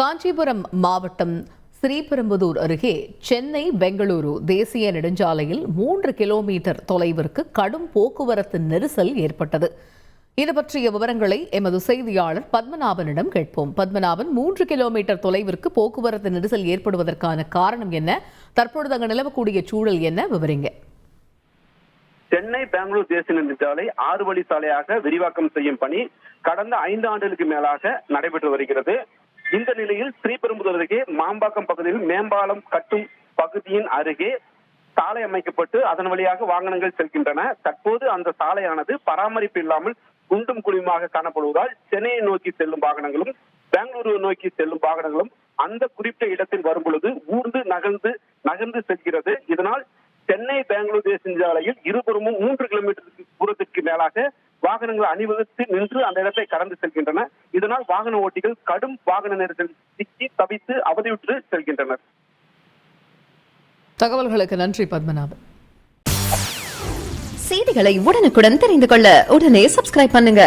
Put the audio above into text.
காஞ்சிபுரம் மாவட்டம் ஸ்ரீபெரும்புதூர் அருகே சென்னை பெங்களூரு தேசிய நெடுஞ்சாலையில் 3 கிலோமீட்டர் தொலைவிற்கு கடும் போக்குவரத்து நெரிசல் ஏற்பட்டது. இது பற்றிய விவரங்களை எமது செய்தியாளர் பத்மநாபனிடம் கேட்போம். பத்மநாபன், 3 கிலோமீட்டர் தொலைவிற்கு போக்குவரத்து நெரிசல் ஏற்படுவதற்கான காரணம் என்ன? தற்பொழுது அங்கு நிலவக்கூடிய சூழல் என்ன? விவரிங்க. சென்னை பெங்களூர் தேசிய நெடுஞ்சாலை 6 வழி சாலையாக விரிவாக்கம் செய்யும் பணி கடந்த 5 ஆண்டுகளுக்கு மேலாக நடைபெற்று வருகிறது. இந்த நிலையில் ஸ்ரீபெரும்புதூர் அருகே மாம்பாக்கம் பகுதியில் மேம்பாலம் கட்டும் பகுதியின் அருகே சாலை அமைக்கப்பட்டு அதன் வழியாக வாகனங்கள் செல்கின்றன. தற்போது அந்த சாலையானது பராமரிப்பு இல்லாமல் குண்டும் குழியுமாக காணப்படுவதால் சென்னையை நோக்கி செல்லும் வாகனங்களும் பெங்களூரு நோக்கி செல்லும் வாகனங்களும் அந்த குறிப்பிட்ட இடத்தில் வரும் பொழுது ஊர்ந்து நகர்ந்து செல்கிறது. இதனால் சென்னை பெங்களூர் தேசிய சாலையில் இருபுறமும் 3 கிலோமீட்டர் தூரத்திற்கு மேலாக வாகனங்கள் அணிவகுத்து நின்று அந்த இடத்தை கடந்து செல்கின்றன. இதனால் வாகன ஓட்டிகள் கடும் வாகன நெரிசல் சிக்கி தவித்து அவதியுற்று செல்கின்றனர். தகவல்களுக்கு நன்றி பத்மநாபன். செய்திகளை உடனுக்குடன் தெரிந்து கொள்ள உடனே சப்ஸ்கிரைப் பண்ணுங்க.